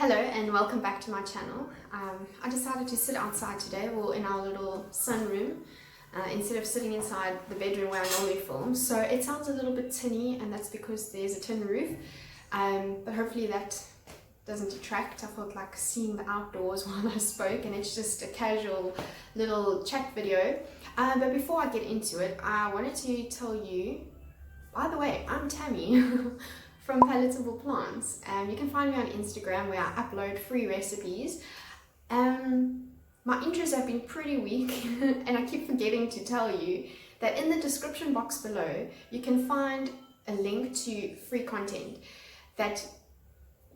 Hello and welcome back to my channel. I decided to sit outside today, or in our little sunroom, instead of sitting inside the bedroom where I normally film. So it sounds a little bit tinny, and that's because there's a tin roof, but hopefully that doesn't detract. I felt like seeing the outdoors while I spoke, and it's just a casual little chat video. But before I get into it, I wanted to tell you, by the way, I'm Tammy from Palatable Plants. You can find me on Instagram where I upload free recipes. My intros have been pretty weak and I keep forgetting to tell you that in the description box below you can find a link to free content that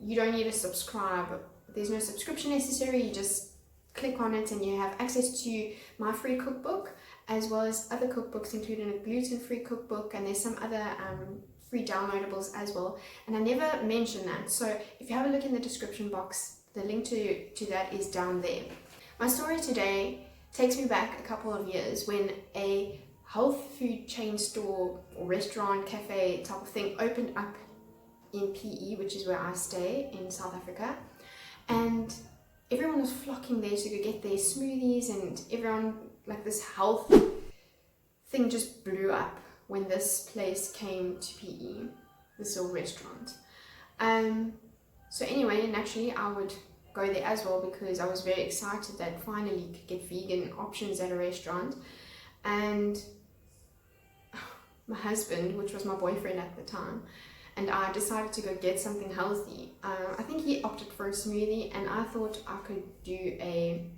you don't need to subscribe. There's no subscription necessary. You just click on it and you have access to my free cookbook, as well as other cookbooks, including a gluten-free cookbook, and there's some other free downloadables as well, and I never mention that. So if you have a look in the description box, the link to that is down there. My story today takes me back a couple of years when a health food chain store or restaurant, cafe type of thing opened up in PE, which is where I stay in South Africa, and everyone was flocking there to go get their smoothies, and everyone, like, this health thing just blew up when this place came to PE, this little restaurant. So anyway, naturally I would go there as well because I was very excited that finally you could get vegan options at a restaurant. And my husband, which was my boyfriend at the time, and I decided to go get something healthy. I think he opted for a smoothie, and I thought I could do a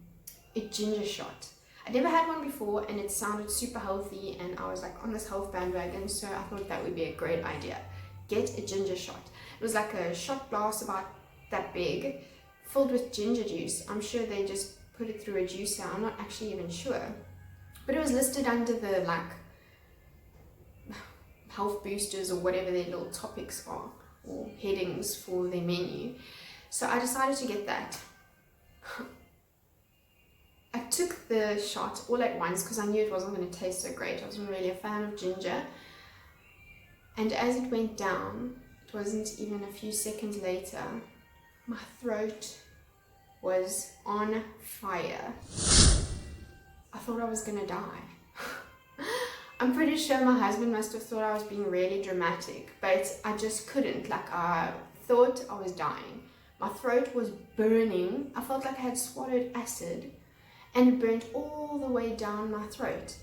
ginger shot. I never had one before, and it sounded super healthy, and I was like on this health bandwagon, so I thought that would be a great idea. Get a ginger shot. It was like a shot glass about that big, filled with ginger juice. I'm sure they just put it through a juicer. I'm not actually even sure, but it was listed under the like health boosters or whatever their little topics are, or headings for their menu. So I decided to get that. I took the shot all at once because I knew it wasn't going to taste so great. I wasn't really a fan of ginger. And as it went down, it wasn't even a few seconds later, my throat was on fire. I thought I was going to die. I'm pretty sure my husband must have thought I was being really dramatic, but I just couldn't. Like, I thought I was dying. My throat was burning. I felt like I had swallowed acid, and it burnt all the way down my throat.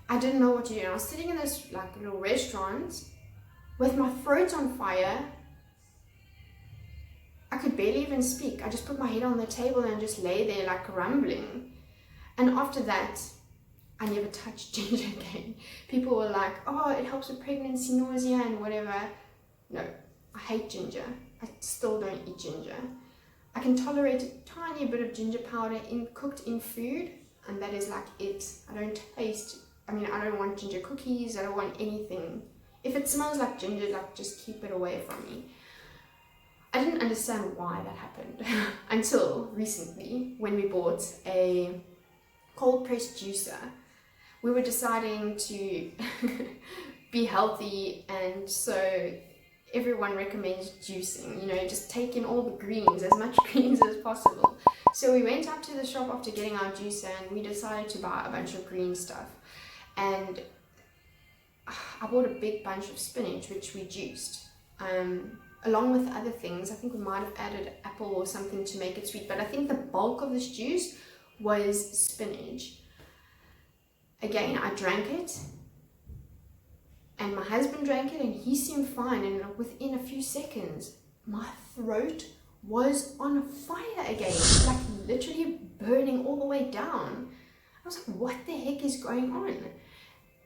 I didn't know what to do. And I was sitting in this like little restaurant with my throat on fire. I could barely even speak. I just put my head on the table and just lay there like rumbling. And after that, I never touched ginger again. People were like, oh, it helps with pregnancy, nausea and whatever. No, I hate ginger. I still don't eat ginger. I can tolerate a tiny bit of ginger powder cooked in food, and that is like it. I don't want ginger cookies. I don't want anything. If it smells like ginger, like, just keep it away from me. I didn't understand why that happened until recently when we bought a cold pressed juicer. We were deciding to be healthy, and so everyone recommends juicing, you know, just take in all the greens, as much greens as possible. So we went up to the shop after getting our juicer, and we decided to buy a bunch of green stuff. And I bought a big bunch of spinach, which we juiced, along with other things. I think we might have added apple or something to make it sweet, but I think the bulk of this juice was spinach. Again, I drank it, and my husband drank it, and he seemed fine, and within a few seconds my throat was on fire again, like literally burning all the way down. I was like, what the heck is going on?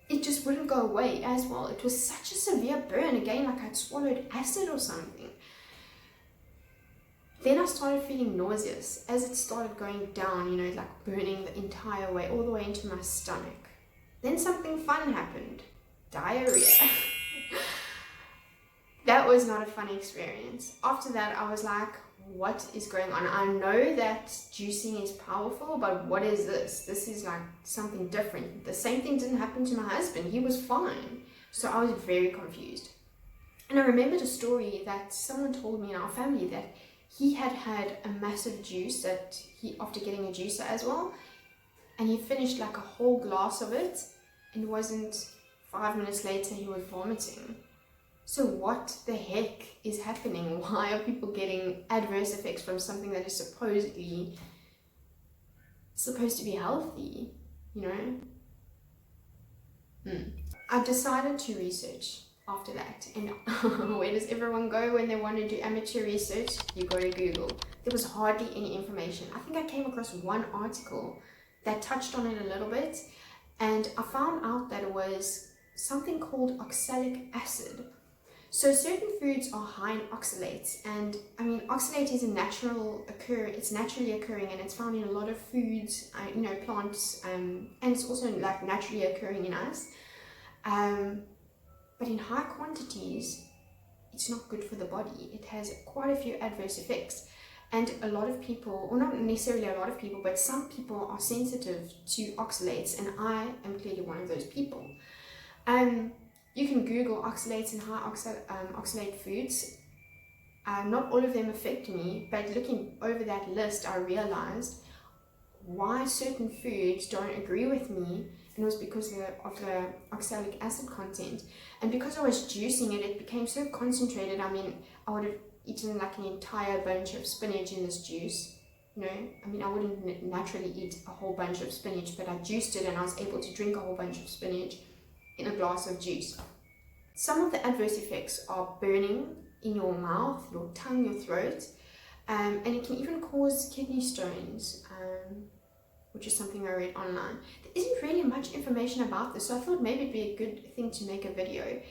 It just wouldn't go away as well. It was such a severe burn, again, like I'd swallowed acid or something. Then I started feeling nauseous as it started going down, you know, like burning the entire way, all the way into my stomach. Then something fun happened. Diarrhea. That was not a fun experience. After that, I was like, what is going on? I know that juicing is powerful, but what is this? This is like something different. The same thing didn't happen to my husband. He was fine. So I was very confused. And I remembered a story that someone told me in our family that he had had a massive juice after getting a juicer as well, and he finished like a whole glass of it, and it wasn't 5 minutes later he was vomiting. So what the heck is happening? Why are people getting adverse effects from something that is supposedly supposed to be healthy, you know? I decided to research after that, and where does everyone go when they want to do amateur research? You go to Google. There was hardly any information. I think I came across one article that touched on it a little bit, and I found out that it was something called oxalic acid. So certain foods are high in oxalates, and I mean, oxalate is it's naturally occurring, and it's found in a lot of foods, you know, plants, and it's also like naturally occurring in us. But in high quantities, it's not good for the body. It has quite a few adverse effects. And a lot of people, or not necessarily a lot of people, but some people are sensitive to oxalates, and I am clearly one of those people. You can Google oxalates and high oxalate foods. Not all of them affect me, but looking over that list, I realized why certain foods don't agree with me, and it was because of the oxalic acid content. And because I was juicing it, it became so concentrated. I mean, I would have eaten like an entire bunch of spinach in this juice. You know, I mean, I wouldn't naturally eat a whole bunch of spinach, but I juiced it and I was able to drink a whole bunch of spinach in a glass of juice. Some of the adverse effects are burning in your mouth, your tongue, your throat, and it can even cause kidney stones, which is something I read online. There isn't really much information about this, so I thought maybe it'd be a good thing to make a video.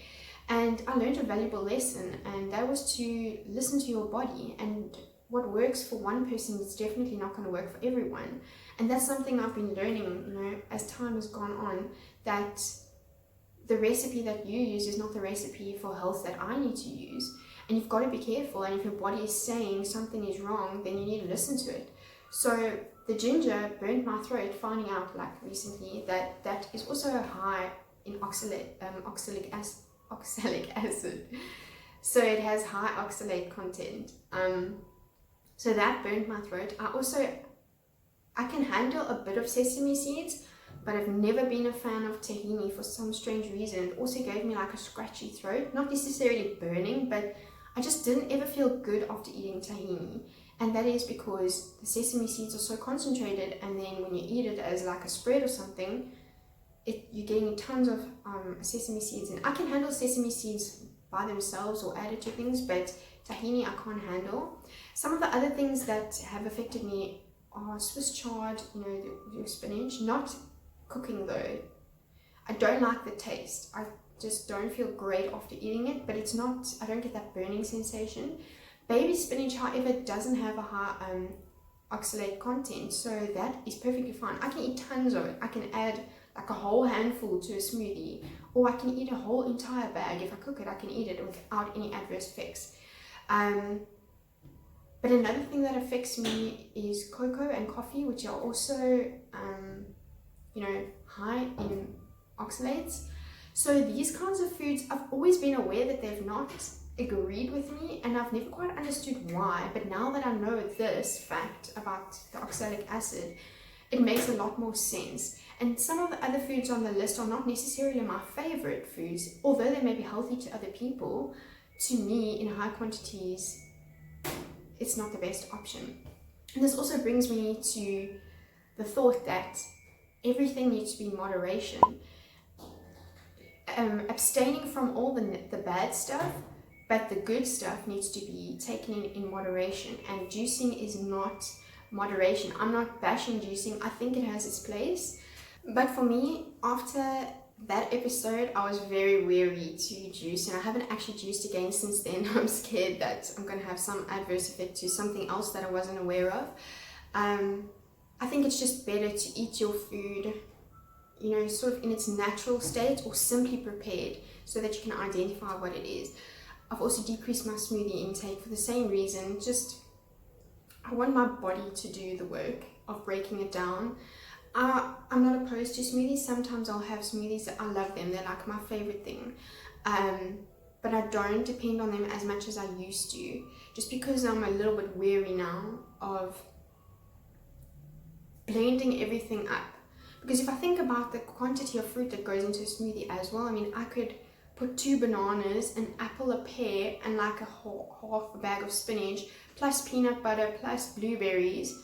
And I learned a valuable lesson, and that was to listen to your body, and what works for one person is definitely not going to work for everyone. And that's something I've been learning, you know, as time has gone on, that the recipe that you use is not the recipe for health that I need to use. And you've got to be careful, and if your body is saying something is wrong, then you need to listen to it. So the ginger burnt my throat, finding out like recently that is also high in oxalic acid. So it has high oxalate content. So that burnt my throat. I can handle a bit of sesame seeds, but I've never been a fan of tahini for some strange reason. It also gave me like a scratchy throat, not necessarily burning, but I just didn't ever feel good after eating tahini. And that is because the sesame seeds are so concentrated, and then when you eat it as like a spread or something, you're getting tons of sesame seeds. And I can handle sesame seeds by themselves or added to things, but tahini I can't handle. Some of the other things that have affected me are Swiss chard, you know, your spinach. Not cooking though. I don't like the taste. I just don't feel great after eating it, but I don't get that burning sensation. Baby spinach, however, doesn't have a high oxalate content, so that is perfectly fine. I can eat tons of it. I can add like a whole handful to a smoothie, or I can eat a whole entire bag. If I cook it, I can eat it without any adverse effects. But another thing that affects me is cocoa and coffee, which are also, you know, high in oxalates. So these kinds of foods, I've always been aware that they've not agreed with me, and I've never quite understood why, but now that I know this fact about the oxalic acid, it makes a lot more sense. And some of the other foods on the list are not necessarily my favorite foods, although they may be healthy to other people. To me, in high quantities, it's not the best option. And this also brings me to the thought that everything needs to be in moderation. Abstaining from all the bad stuff, but the good stuff needs to be taken in moderation, and juicing is not moderation. I'm not bashing juicing. I think it has its place, but for me, after that episode, I was very wary to juice, and I haven't actually juiced again since then. I'm scared that I'm going to have some adverse effect to something else that I wasn't aware of. I think it's just better to eat your food, you know, sort of in its natural state or simply prepared, so that you can identify what it is. I've also decreased my smoothie intake for the same reason. Just, I want my body to do the work of breaking it down. I'm not opposed to smoothies. Sometimes I'll have smoothies that I love them. They're like my favorite thing. But I don't depend on them as much as I used to. just because I'm a little bit wary now of blending everything up. Because if I think about the quantity of fruit that goes into a smoothie as well, I mean, I could put 2 bananas, an apple, a pear, and like a half a bag of spinach, plus peanut butter, plus blueberries,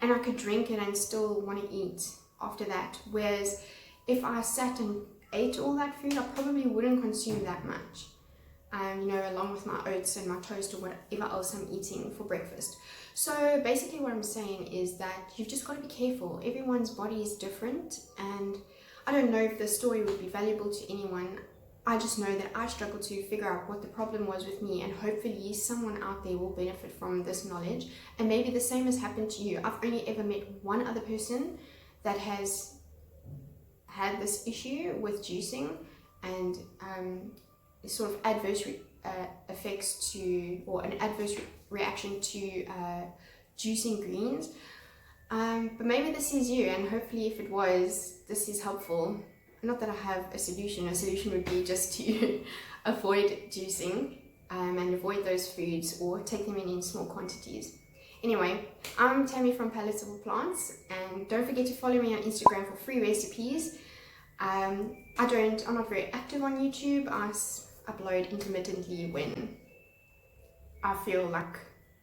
and I could drink it and still want to eat after that. Whereas if I sat and ate all that food, I probably wouldn't consume that much. You know, along with my oats and my toast or whatever else I'm eating for breakfast. So basically what I'm saying is that you've just got to be careful. Everyone's body is different, and I don't know if this story would be valuable to anyone. I just know that I struggled to figure out what the problem was with me, and hopefully someone out there will benefit from this knowledge, and maybe the same has happened to you. I've only ever met one other person that has had this issue with juicing, and sort of adverse effects to, or an adverse reaction to juicing greens. But maybe this is you, and hopefully if it was, this is helpful. Not that I have a solution. A solution would be just to avoid juicing and avoid those foods, or take them in small quantities. Anyway, I'm Tammy from Palatable Plants, and don't forget to follow me on Instagram for free recipes. I'm not very active on YouTube. I upload intermittently when I feel like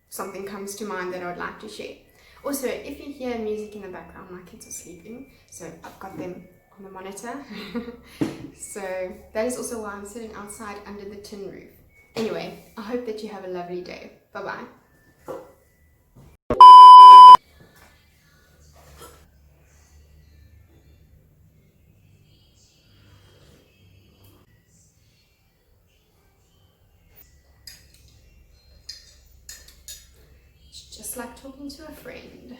something comes to mind that I would like to share. Also, if you hear music in the background, my kids are sleeping, so I've got them on the monitor. So that is also why I'm sitting outside under the tin roof. Anyway, I hope that you have a lovely day. Bye bye. It's just like talking to a friend.